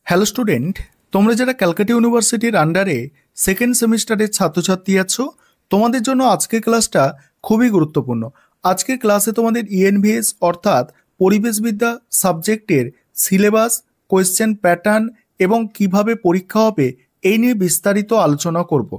Hello student, তোমরা যারা ক্যালকাটা ইউনিভার্সিটির আন্ডারে সেকেন্ড সেমিস্টারের ছাত্রছাত্রী আছো, তোমাদের জন্য আজকের ক্লাসটা খুবই গুরুত্বপূর্ণ। আজকের ক্লাসে তোমাদের ইএনভিএস অর্থাৎ পরিবেশবিদ্যা সাবজেক্টের সিলেবাস, কোয়েশ্চেন প্যাটার্ন এবং কিভাবে পরীক্ষা হবে এই নিয়ে বিস্তারিত আলোচনা করব।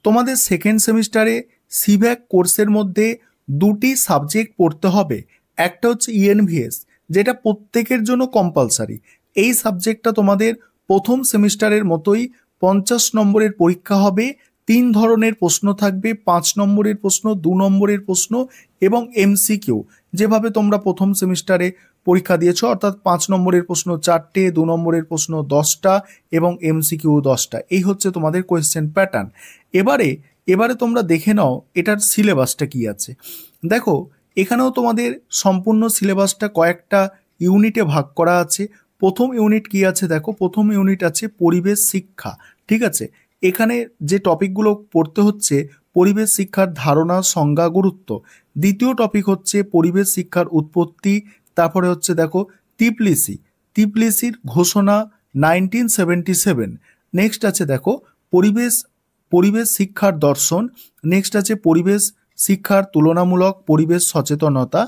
তোমাদের সেকেন্ড সেমিস্টারে সিভ্যাক কোর্সের মধ্যে দুটি সাবজেক্ট পড়তে হবে। একটা হচ্ছে ইএনভিএস, যেটা প্রত্যেকের জন্য কম্পালসারি। এই সাবজেক্টটা তোমাদের প্রথম সেমিস্টারের মতোই 50 নম্বরের পরীক্ষা হবে। 3 ধরনের প্রশ্ন থাকবে, 5 নম্বরের প্রশ্ন, 2 নম্বরের প্রশ্ন এবং এমসিকিউ। যেভাবে তোমরা প্রথম সেমিস্টারে পরীক্ষা দিয়েছো, অর্থাৎ 5 নম্বরের প্রশ্ন 4টে, 2 নম্বরের প্রশ্ন 10টা এবং এমসিকিউ 10টা। এই হচ্ছে তোমাদের কোয়েশ্চেন প্যাটার্ন। এবারে তোমরা দেখে নাও এটার সিলেবাসটা কি আছে। দেখো, এখানেও তোমাদের সম্পূর্ণ সিলেবাসটা কয়েকটা ইউনিটে ভাগ করা আছে। প্রথম ইউনিট কি আছে দেখো, প্রথম ইউনিট আছে পরিবেশ শিক্ষা। ঠিক আছে, এখানে যে টপিকগুলো পড়তে হচ্ছে পরিবেশ শিক্ষার ধারণা, সংজ্ঞা, গুরুত্ব। দ্বিতীয় টপিক হচ্ছে পরিবেশ শিক্ষার উৎপত্তি। তারপরে হচ্ছে দেখো তিপ্লিসির ঘোষণা 1977। নেক্সট আছে দেখো পরিবেশ পরিবেশ শিক্ষার দর্শন। নেক্সট আছে পরিবেশ শিক্ষার তুলনামূলক পরিবেশ সচেতনতা।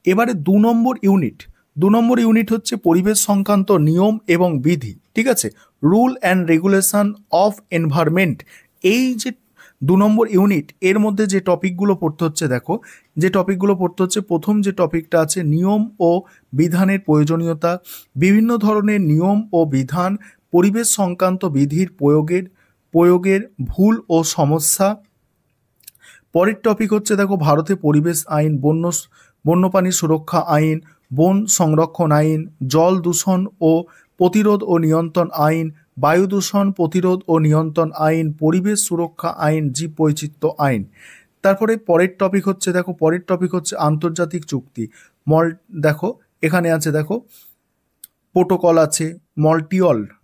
এবারে 2 নম্বর ইউনিট হচ্ছে পরিবেশ সংক্রান্ত নিয়ম এবং বিধি। ঠিক আছে, rule and regulation of environment. এই যে 2 নম্বর ইউনিট, এর মধ্যে যে টপিকগুলো পড়তে হচ্ছে দেখো, যে টপিকগুলো পড়তে হচ্ছে, প্রথম যে টপিকটা আছে নিয়ম ও বিধানের প্রয়োজনীয়তা, বিভিন্ন ধরনের নিয়ম ও বিধান, পরিবেশ সংক্রান্ত বিধির প্রয়োগের ভুল ও সমস্যা। পরের টপিক হচ্ছে দেখো ভারতে পরিবেশ আইন, বন্যপ্রাণী সুরক্ষা আইন, বন সংরক্ষণ আইন, জল দূষণ ও প্রতিরোধ ও নিয়ন্ত্রণ আইন, বায়ু দূষণ প্রতিরোধ ও নিয়ন্ত্রণ আইন, পরিবেশ সুরক্ষা আইন, জীব বৈচিত্র্য আইন। তারপরে পরের টপিক হচ্ছে আন্তর্জাতিক চুক্তি। দেখো এখানে আছে দেখো প্রোটোকল আছে,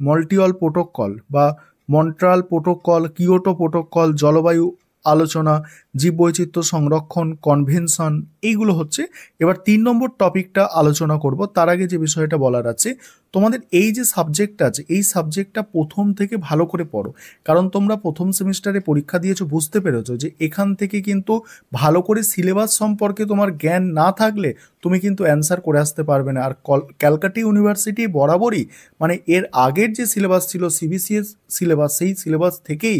মন্ট্রিয়ল প্রোটোকল বা মন্ট্রাল প্রোটোকল, কিয়োটো প্রোটোকল, জলবায়ু আলোচনা, জীববৈচিত্র্য সংরক্ষণ কনভেনশন। এইগুলো হচ্ছে। এবার 3 নম্বর টপিকটা আলোচনা করব। তার আগে যে বিষয়টা বলার আছে, তোমাদের এই যে সাবজেক্টটা আছে, এই সাবজেক্টটা প্রথম থেকে ভালো করে পড়ো। কারণ তোমরা প্রথম সেমিস্টারে পরীক্ষা দিয়েছো, বুঝতে পেরেছো যে এখান থেকে কিন্তু ভালো করে সিলেবাস সম্পর্কে তোমার জ্ঞান না থাকলে তুমি কিন্তু অ্যান্সার করে আসতে পারবে না। আর ক্যালকাটা ইউনিভার্সিটি বরাবরই মানে এর আগের যে সিলেবাস ছিল সিবিসিএস সিলেবাস, সেই সিলেবাস থেকেই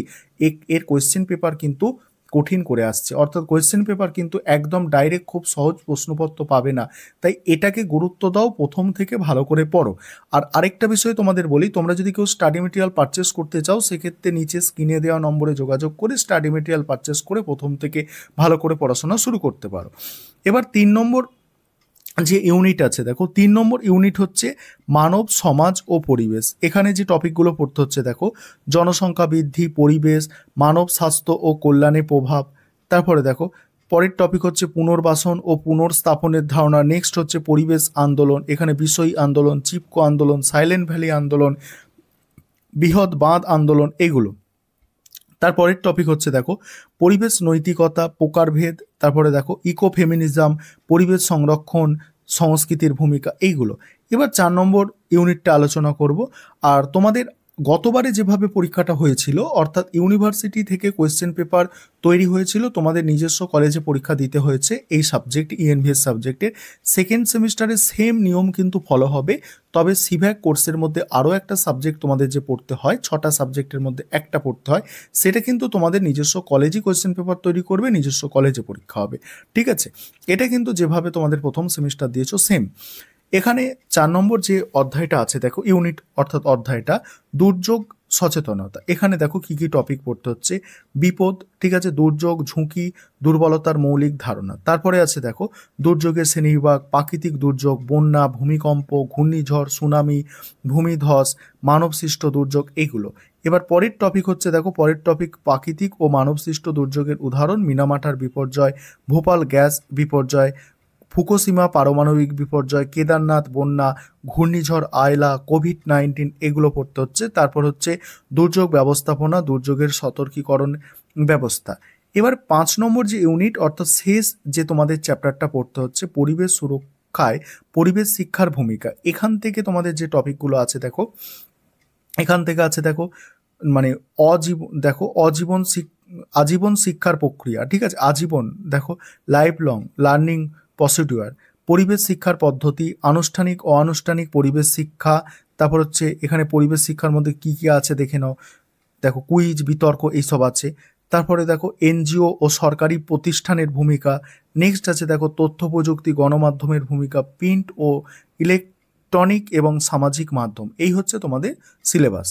এর কোয়েশ্চেন পেপার কিন্তু কঠিন করে আসছে। অর্থাৎ কোয়েশ্চেন পেপার কিন্তু একদম ডাইরেক্ট খুব সহজ প্রশ্নপত্র পাবে না। তাই এটাকে গুরুত্ব দাও, প্রথম থেকে ভালো করে পড়ো। আর আরেকটা বিষয় তোমাদের বলি, তোমরা যদি কেউ স্টাডি মেটেরিয়াল পারচেস করতে চাও, সেক্ষেত্রে নিচে স্ক্রিনে দেওয়া নম্বরে যোগাযোগ করে স্টাডি মেটেরিয়াল পারচেস করে প্রথম থেকে ভালো করে পড়াশোনা শুরু করতে পারো। এবার 3 নম্বর যে ইউনিট আছে দেখো, 3 নম্বর ইউনিট হচ্ছে মানব সমাজ ও পরিবেশ। এখানে যে টপিকগুলো পড়তে হচ্ছে দেখো, জনসংখ্যা বৃদ্ধি, পরিবেশ, মানব স্বাস্থ্য ও কল্যাণে প্রভাব। তারপরে দেখো পরের টপিক হচ্ছে পুনর্বাসন ও পুনর্স্থাপনের ধারণা। নেক্সট হচ্ছে পরিবেশ আন্দোলন, এখানে বিষয়ী আন্দোলন, চিপকো আন্দোলন, সাইলেন্ট ভ্যালি আন্দোলন, বৃহৎ বাঁধ আন্দোলন, এগুলো। তারপরের টপিক হচ্ছে দেখো পরিবেশ নৈতিকতা, প্রকারভেদ। তারপরে দেখো ইকো ফেমিনিজম, পরিবেশ সংরক্ষণ, সংস্কৃতির ভূমিকা, এইগুলো। এবার 4 নম্বর ইউনিটটা আলোচনা করব। আর তোমাদের গতবারে যেভাবে পরীক্ষাটা হয়েছিল, অর্থাৎ ইউনিভার্সিটি থেকে কোয়েশ্চেন পেপার তৈরি হয়েছিল, তোমাদের নিজস্ব কলেজে পরীক্ষা দিতে হয়েছে এই সাবজেক্ট ইএনভিএস সাবজেক্টের। সেকেন্ড সেমিস্টারে সেম নিয়ম কিন্তু ফলো হবে। তবে সিভ্যাক কোর্সের মধ্যে আরও একটা সাবজেক্ট তোমাদের যে পড়তে হয়, 6টা সাবজেক্টের মধ্যে একটা পড়তে হয়, সেটা কিন্তু তোমাদের নিজস্ব কলেজই কোয়েশ্চেন পেপার তৈরি করবে, নিজস্ব কলেজে পরীক্ষা হবে। ঠিক আছে, এটা কিন্তু যেভাবে তোমাদের প্রথম সেমিস্টার দিয়েছো সেম। এখানে 4 নম্বর যে অধ্যায়টা আছে দেখো, ইউনিট অর্থাৎ অধ্যায়টা দুর্যোগ সচেতনতা। এখানে দেখো কি কি টপিক পড়তে হচ্ছে, বিপদ, ঠিক আছে, দুর্যোগ, ঝুঁকি, দুর্বলতার মৌলিক ধারণা। তারপরে আছে দেখো দুর্যোগের শ্রেণীবিভাগ, প্রাকৃতিক দুর্যোগ, বন্যা, ভূমিকম্প, ঘূর্ণিঝড়, সুনামি, ভূমিধস, মানবসৃষ্ট দুর্যোগ, এইগুলো। এবার পরের টপিক হচ্ছে দেখো, পরের টপিক প্রাকৃতিক ও মানবসৃষ্ট দুর্যোগের উদাহরণ, মিনামাটার বিপর্যয়, ভোপাল গ্যাস বিপর্যয়, ফুকুশিমা পারমাণবিক বিপর্যয়, কেদারনাথ বন্যা, ঘূর্ণিঝড় আয়লা, কোভিড-19, এগুলো পড়তে হচ্ছে। তারপর হচ্ছে দুর্যোগ ব্যবস্থাপনা, দুর্যোগের সতর্কীকরণ ব্যবস্থা। এবার 5 নম্বর যে ইউনিট অর্থাৎ শেষ যে তোমাদের চ্যাপ্টারটা পড়তে হচ্ছে পরিবেশ সুরক্ষায় পরিবেশ শিক্ষার ভূমিকা। এখান থেকে তোমাদের যে টপিকগুলো আছে দেখো, এখান থেকে আছে দেখো মানে আজীবন শিক্ষার প্রক্রিয়া, ঠিক আছে, আজীবন দেখো লাইফ লং লার্নিং প্রসিডিউর, পরিবেশ শিক্ষার পদ্ধতি, আনুষ্ঠানিক অনানুষ্ঠানিক পরিবেশ শিক্ষা, তারপর হচ্ছে এখানে পরিবেশ শিক্ষার মধ্যে কি কি আছে দেখে নাও, দেখো কুইজ বিতর্ক এইসব আছে। তারপরে দেখো এনজিও ও সরকারি প্রতিষ্ঠানের ভূমিকা। নেক্সট আছে দেখো তথ্য প্রযুক্তি গণমাধ্যমের ভূমিকা, প্রিন্ট ও ইলেকট্রনিক এবং সামাজিক মাধ্যম। এই হচ্ছে তোমাদের সিলেবাস।